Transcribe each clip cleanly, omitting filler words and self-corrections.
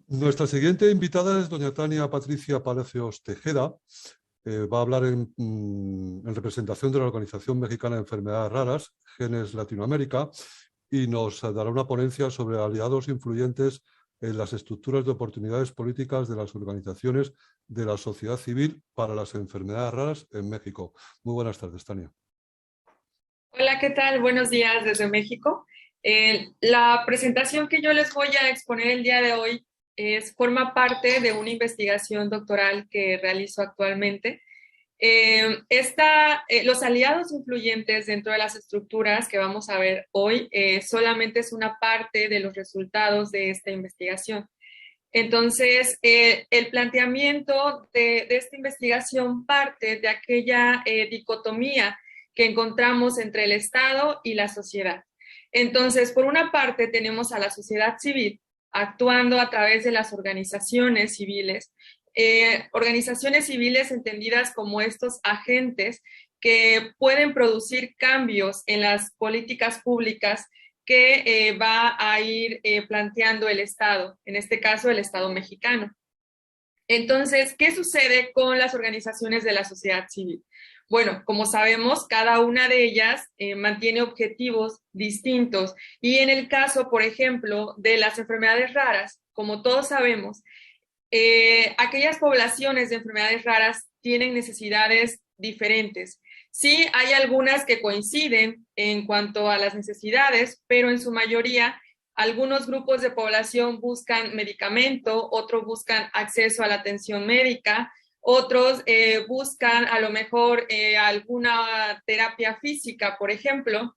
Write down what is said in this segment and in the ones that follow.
Nuestra siguiente invitada es doña Tania Patricia Palacios Tejeda. Va a hablar en representación de la Organización Mexicana de Enfermedades Raras, Genes Latinoamérica, y nos dará una ponencia sobre aliados influyentes en las estructuras de oportunidades políticas de las organizaciones de la sociedad civil para las enfermedades raras en México. Muy buenas tardes, Tania. Hola, ¿qué tal? Buenos días desde México. La presentación que yo les voy a exponer el día de hoy forma parte de una investigación doctoral que realizo actualmente. Los aliados influyentes dentro de las estructuras que vamos a ver hoy solamente es una parte de los resultados de esta investigación. Entonces, el planteamiento de esta investigación parte de aquella dicotomía que encontramos entre el Estado y la sociedad. Entonces, por una parte, tenemos a la sociedad civil actuando a través de las organizaciones civiles entendidas como estos agentes que pueden producir cambios en las políticas públicas que va a ir planteando el Estado, en este caso el Estado mexicano. Entonces, ¿qué sucede con las organizaciones de la sociedad civil? Bueno, como sabemos, cada una de ellas mantiene objetivos distintos y en el caso, por ejemplo, de las enfermedades raras, como todos sabemos, aquellas poblaciones de enfermedades raras tienen necesidades diferentes. Sí, hay algunas que coinciden en cuanto a las necesidades, pero en su mayoría algunos grupos de población buscan medicamento, otros buscan acceso a la atención médica, otros buscan a lo mejor alguna terapia física, por ejemplo.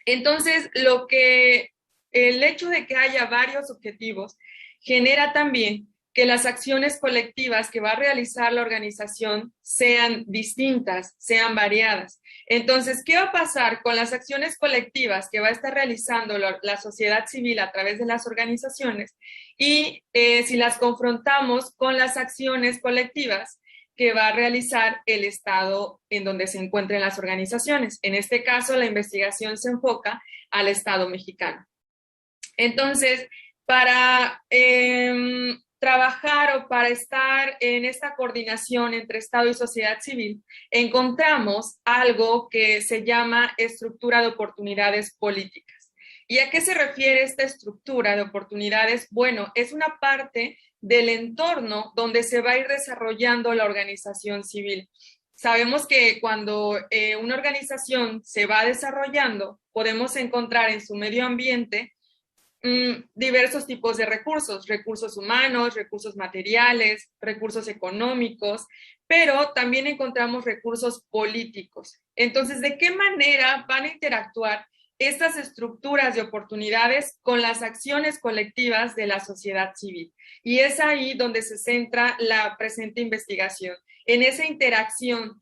Entonces, el hecho de que haya varios objetivos genera también que las acciones colectivas que va a realizar la organización sean distintas, sean variadas. Entonces, ¿qué va a pasar con las acciones colectivas que va a estar realizando la sociedad civil a través de las organizaciones? Y si las confrontamos con las acciones colectivas que va a realizar el Estado en donde se encuentren las organizaciones. En este caso, la investigación se enfoca al Estado mexicano. Entonces, para trabajar o para estar en esta coordinación entre Estado y sociedad civil, encontramos algo que se llama estructura de oportunidades políticas. ¿Y a qué se refiere esta estructura de oportunidades? Bueno, es una parte del entorno donde se va a ir desarrollando la organización civil. Sabemos que cuando una organización se va desarrollando, podemos encontrar en su medio ambiente diversos tipos de recursos humanos, recursos materiales, recursos económicos, pero también encontramos recursos políticos. Entonces, ¿de qué manera van a interactuar estas estructuras de oportunidades con las acciones colectivas de la sociedad civil? Y es ahí donde se centra la presente investigación, en esa interacción.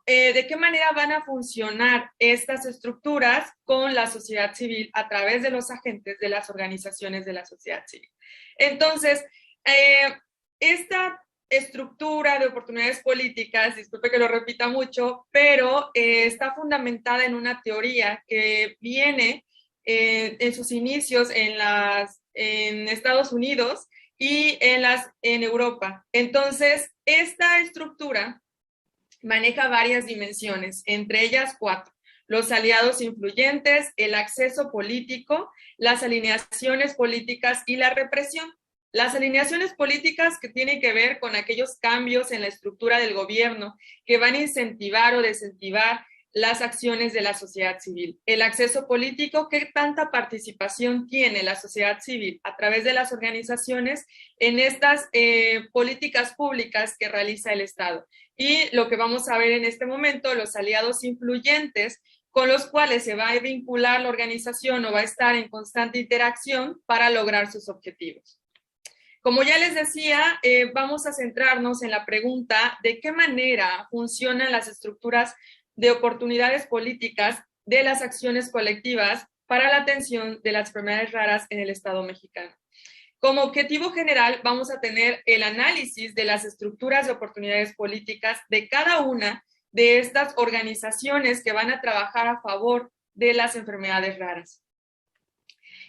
¿De qué manera van a funcionar estas estructuras con la sociedad civil a través de los agentes de las organizaciones de la sociedad civil? Entonces, esta estructura de oportunidades políticas, disculpe que lo repita mucho, pero está fundamentada en una teoría que viene en sus inicios en Estados Unidos y en Europa. Entonces, esta estructura maneja varias dimensiones, entre ellas 4: los aliados influyentes, el acceso político, las alineaciones políticas y la represión. Las alineaciones políticas que tienen que ver con aquellos cambios en la estructura del gobierno que van a incentivar o desincentivar las acciones de la sociedad civil. El acceso político, ¿qué tanta participación tiene la sociedad civil a través de las organizaciones en estas políticas públicas que realiza el Estado? Y lo que vamos a ver en este momento, los aliados influyentes con los cuales se va a vincular la organización o va a estar en constante interacción para lograr sus objetivos. Como ya les decía, vamos a centrarnos en la pregunta de qué manera funcionan las estructuras de oportunidades políticas de las acciones colectivas para la atención de las enfermedades raras en el Estado mexicano. Como objetivo general, vamos a tener el análisis de las estructuras de oportunidades políticas de cada una de estas organizaciones que van a trabajar a favor de las enfermedades raras.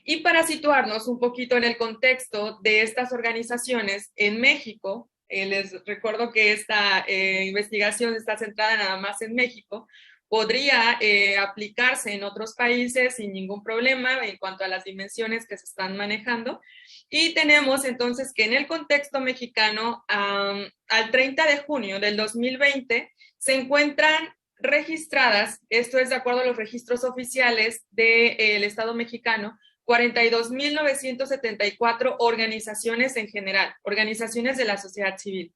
Y para situarnos un poquito en el contexto de estas organizaciones en México, les recuerdo que esta investigación está centrada nada más en México, podría aplicarse en otros países sin ningún problema en cuanto a las dimensiones que se están manejando. Y tenemos entonces que en el contexto mexicano, al 30 de junio del 2020, se encuentran registradas, esto es de acuerdo a los registros oficiales del Estado mexicano, 42.974 organizaciones en general, organizaciones de la sociedad civil,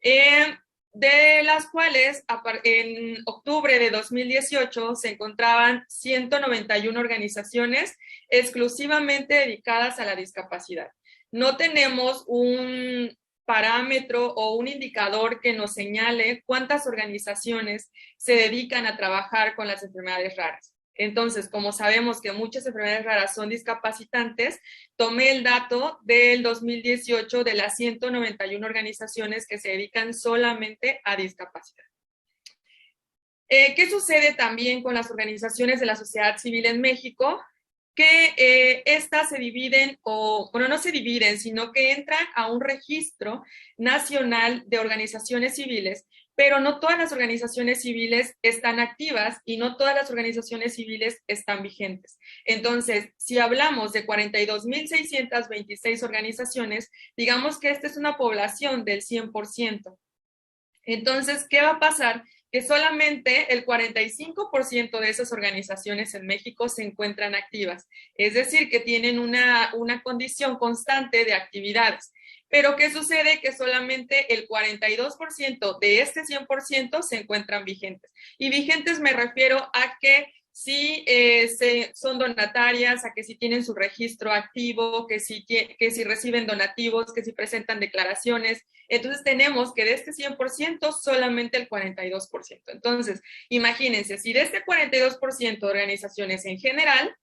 de las cuales en octubre de 2018 se encontraban 191 organizaciones exclusivamente dedicadas a la discapacidad. No tenemos un parámetro o un indicador que nos señale cuántas organizaciones se dedican a trabajar con las enfermedades raras. Entonces, como sabemos que muchas enfermedades raras son discapacitantes, tomé el dato del 2018 de las 191 organizaciones que se dedican solamente a discapacidad. ¿Qué sucede también con las organizaciones de la sociedad civil en México? Que estas se dividen, bueno, no se dividen, sino que entran a un registro nacional de organizaciones civiles, pero no todas las organizaciones civiles están activas y no todas las organizaciones civiles están vigentes. Entonces, si hablamos de 42.626 organizaciones, digamos que esta es una población del 100%. Entonces, ¿qué va a pasar? Que solamente el 45% de esas organizaciones en México se encuentran activas, es decir, que tienen una condición constante de actividades. Pero ¿qué sucede? Que solamente el 42% de este 100% se encuentran vigentes. Y vigentes me refiero a que si son donatarias, a que si tienen su registro activo, que si reciben donativos, que si presentan declaraciones. Entonces tenemos que de este 100% solamente el 42%. Entonces, imagínense, si de este 42% de organizaciones en general,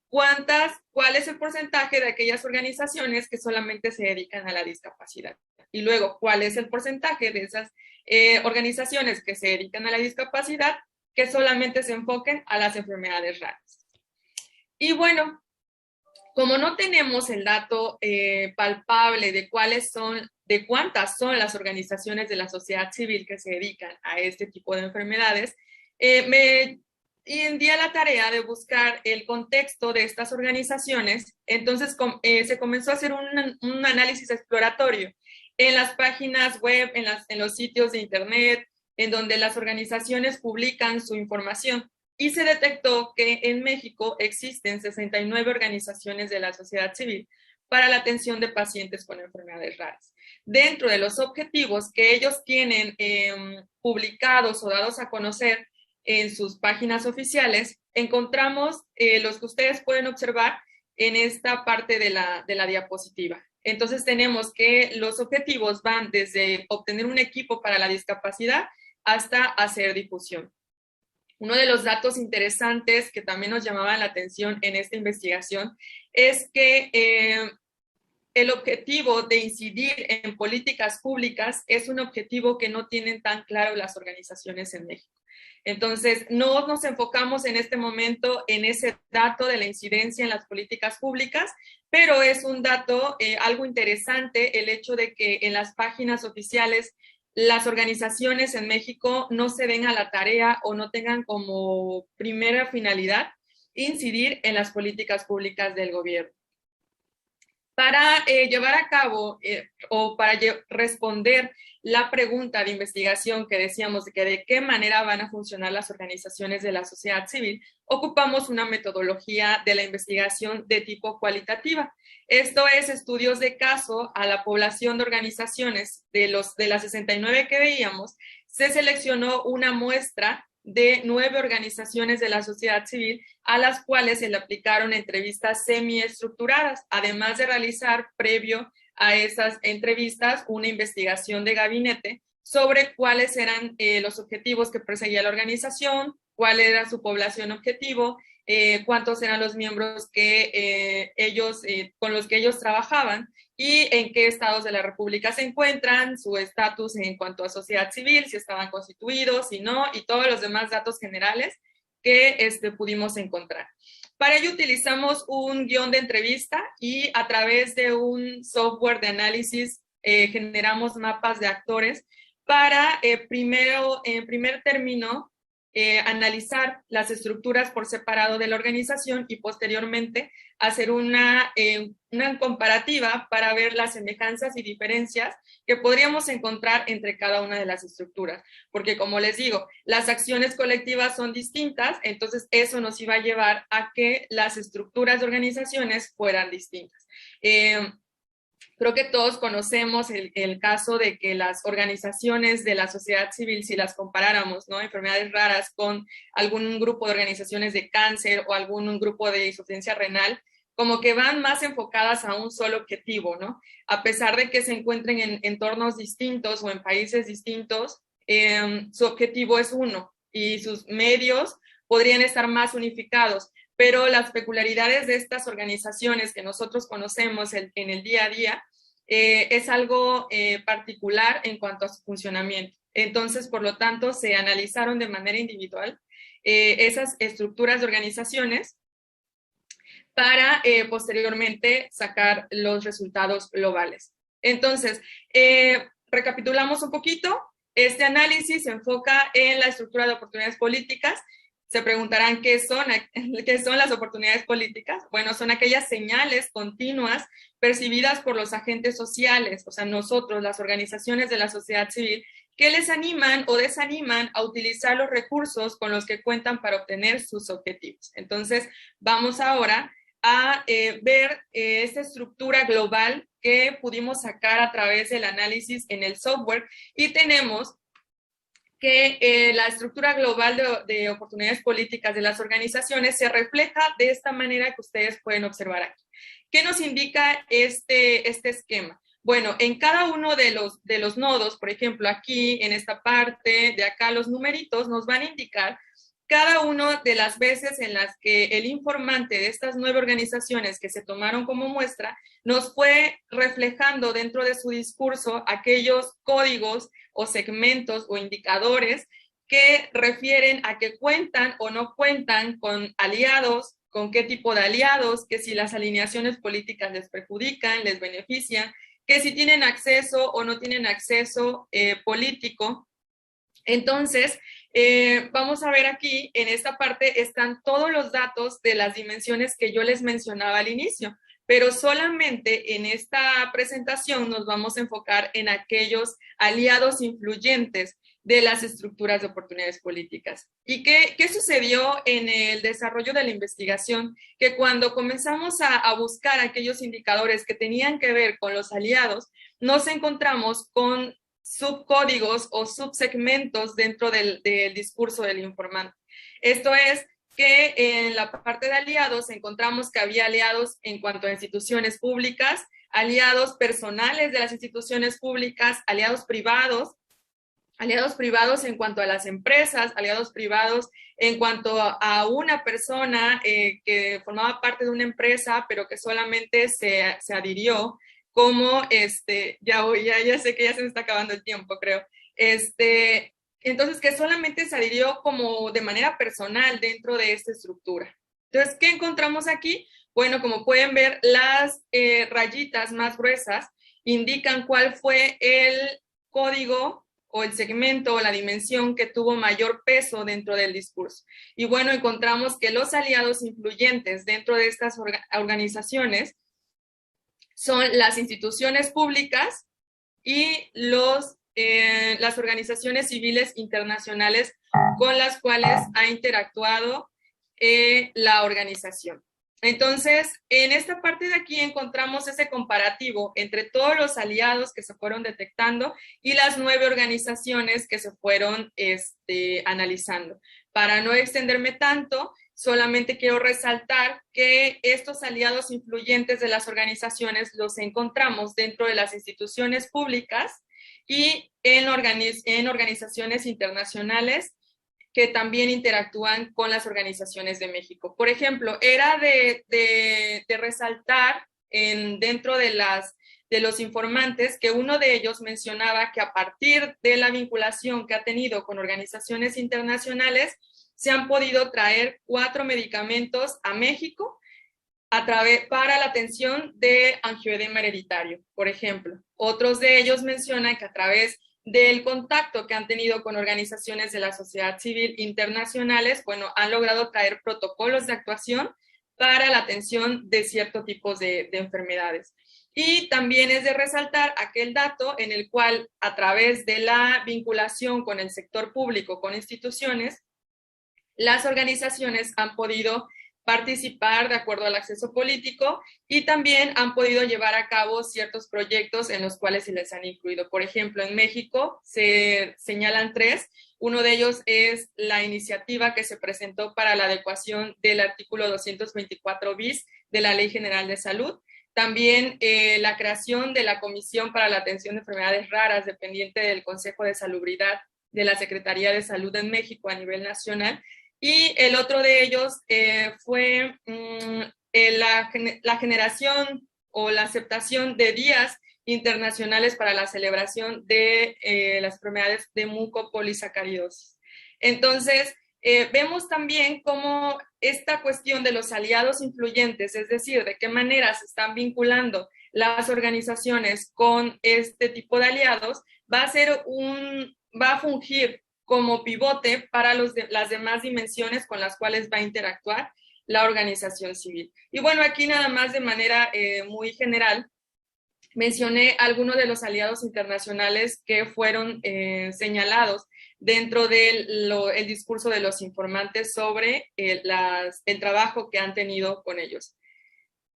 ¿cuál es el porcentaje de aquellas organizaciones que solamente se dedican a la discapacidad? Y luego, ¿cuál es el porcentaje de esas organizaciones que se dedican a la discapacidad que solamente se enfoquen a las enfermedades raras? Y bueno, como no tenemos el dato palpable de cuántas son las organizaciones de la sociedad civil que se dedican a este tipo de enfermedades, me di a la tarea de buscar el contexto de estas organizaciones. Entonces se comenzó a hacer un análisis exploratorio en las páginas web, en los sitios de internet, en donde las organizaciones publican su información. Y se detectó que en México existen 69 organizaciones de la sociedad civil para la atención de pacientes con enfermedades raras. Dentro de los objetivos que ellos tienen publicados o dados a conocer en sus páginas oficiales, encontramos los que ustedes pueden observar en esta parte de la diapositiva. Entonces tenemos que los objetivos van desde obtener un equipo para la discapacidad hasta hacer difusión. Uno de los datos interesantes que también nos llamaban la atención en esta investigación es que el objetivo de incidir en políticas públicas es un objetivo que no tienen tan claro las organizaciones en México. Entonces, no nos enfocamos en este momento en ese dato de la incidencia en las políticas públicas, pero es un dato algo interesante el hecho de que en las páginas oficiales las organizaciones en México no se den a la tarea o no tengan como primera finalidad incidir en las políticas públicas del gobierno. Para llevar a cabo o para responder la pregunta de investigación que decíamos de que de qué manera van a funcionar las organizaciones de la sociedad civil, ocupamos una metodología de la investigación de tipo cualitativa. Esto es estudios de caso a la población de organizaciones de las 69 que veíamos. Se seleccionó una muestra de 9 organizaciones de la sociedad civil a las cuales se le aplicaron entrevistas semiestructuradas, además de realizar previo a esas entrevistas una investigación de gabinete sobre cuáles eran los objetivos que perseguía la organización, cuál era su población objetivo, cuántos eran los miembros que con los que ellos trabajaban y en qué estados de la República se encuentran, su estatus en cuanto a sociedad civil, si estaban constituidos, si no, y todos los demás datos generales que pudimos encontrar. Para ello utilizamos un guión de entrevista y a través de un software de análisis generamos mapas de actores para primero, en primer término, analizar las estructuras por separado de la organización y posteriormente hacer una comparativa para ver las semejanzas y diferencias que podríamos encontrar entre cada una de las estructuras. Porque como les digo, las acciones colectivas son distintas, entonces eso nos iba a llevar a que las estructuras de organizaciones fueran distintas. Creo que todos conocemos el caso de que las organizaciones de la sociedad civil, si las comparáramos, ¿no? Enfermedades raras con algún grupo de organizaciones de cáncer o algún grupo de insuficiencia renal, como que van más enfocadas a un solo objetivo, ¿no? A pesar de que se encuentren en entornos distintos o en países distintos, su objetivo es uno y sus medios podrían estar más unificados, pero las peculiaridades de estas organizaciones que nosotros conocemos en el día a día es algo particular en cuanto a su funcionamiento. Entonces, por lo tanto, se analizaron de manera individual esas estructuras de organizaciones para posteriormente sacar los resultados globales. Entonces, recapitulamos un poquito. Este análisis se enfoca en la estructura de oportunidades políticas. Se preguntarán qué son las oportunidades políticas. Bueno, son aquellas señales continuas percibidas por los agentes sociales, o sea, nosotros, las organizaciones de la sociedad civil, que les animan o desaniman a utilizar los recursos con los que cuentan para obtener sus objetivos. Entonces, vamos ahora a ver esta estructura global que pudimos sacar a través del análisis en el software y tenemos que la estructura global de oportunidades políticas de las organizaciones se refleja de esta manera que ustedes pueden observar aquí. ¿Qué nos indica este esquema? Bueno, en cada uno de los nodos, por ejemplo, aquí en esta parte, de acá los numeritos nos van a indicar cada una de las veces en las que el informante de estas 9 organizaciones que se tomaron como muestra nos fue reflejando dentro de su discurso aquellos códigos o segmentos o indicadores que refieren a que cuentan o no cuentan con aliados, con qué tipo de aliados, que si las alineaciones políticas les perjudican, les benefician, que si tienen acceso o no tienen acceso político. Entonces, vamos a ver aquí, en esta parte están todos los datos de las dimensiones que yo les mencionaba al inicio, pero solamente en esta presentación nos vamos a enfocar en aquellos aliados influyentes de las estructuras de oportunidades políticas. ¿Y qué sucedió en el desarrollo de la investigación? Que cuando comenzamos a buscar aquellos indicadores que tenían que ver con los aliados, nos encontramos con subcódigos o subsegmentos dentro del discurso del informante. Esto es que en la parte de aliados encontramos que había aliados en cuanto a instituciones públicas, aliados personales de las instituciones públicas, aliados privados en cuanto a las empresas, aliados privados en cuanto a una persona que formaba parte de una empresa, pero que solamente se adhirió como, ya sé que ya se me está acabando el tiempo, creo, entonces que solamente se adhirió como de manera personal dentro de esta estructura. Entonces, ¿qué encontramos aquí? Bueno, como pueden ver, las rayitas más gruesas indican cuál fue el código o el segmento o la dimensión que tuvo mayor peso dentro del discurso. Y bueno, encontramos que los aliados influyentes dentro de estas organizaciones son las instituciones públicas y las organizaciones civiles internacionales con las cuales ha interactuado la organización. Entonces, en esta parte de aquí encontramos ese comparativo entre todos los aliados que se fueron detectando y las 9 organizaciones que se fueron analizando. Para no extenderme tanto, solamente quiero resaltar que estos aliados influyentes de las organizaciones los encontramos dentro de las instituciones públicas y en organizaciones internacionales que también interactúan con las organizaciones de México. Por ejemplo, era de resaltar dentro de los informantes que uno de ellos mencionaba que a partir de la vinculación que ha tenido con organizaciones internacionales, se han podido traer 4 medicamentos a México para la atención de angioedema hereditario, por ejemplo. Otros de ellos mencionan que a través del contacto que han tenido con organizaciones de la sociedad civil internacionales, bueno, han logrado traer protocolos de actuación para la atención de ciertos tipos de enfermedades. Y también es de resaltar aquel dato en el cual, a través de la vinculación con el sector público, con instituciones, las organizaciones han podido participar de acuerdo al acceso político y también han podido llevar a cabo ciertos proyectos en los cuales se les han incluido. Por ejemplo, en México se señalan 3. Uno de ellos es la iniciativa que se presentó para la adecuación del artículo 224 bis de la Ley General de Salud. También la creación de la Comisión para la Atención de Enfermedades Raras, dependiente del Consejo de Salubridad de la Secretaría de Salud en México a nivel nacional. Y el otro de ellos fue la generación o la aceptación de días internacionales para la celebración de las enfermedades de mucopolisacaridosis. Entonces, vemos también cómo esta cuestión de los aliados influyentes, es decir, de qué manera se están vinculando las organizaciones con este tipo de aliados, va a fungir como pivote para las demás dimensiones con las cuales va a interactuar la organización civil. Y bueno, aquí nada más de manera muy general, mencioné algunos de los aliados internacionales que fueron señalados dentro del discurso de los informantes sobre el trabajo que han tenido con ellos.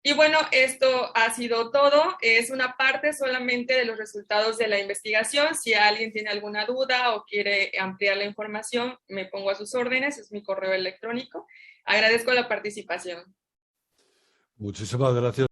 Y bueno, esto ha sido todo. Es una parte solamente de los resultados de la investigación. Si alguien tiene alguna duda o quiere ampliar la información, me pongo a sus órdenes. Es mi correo electrónico. Agradezco la participación. Muchísimas gracias.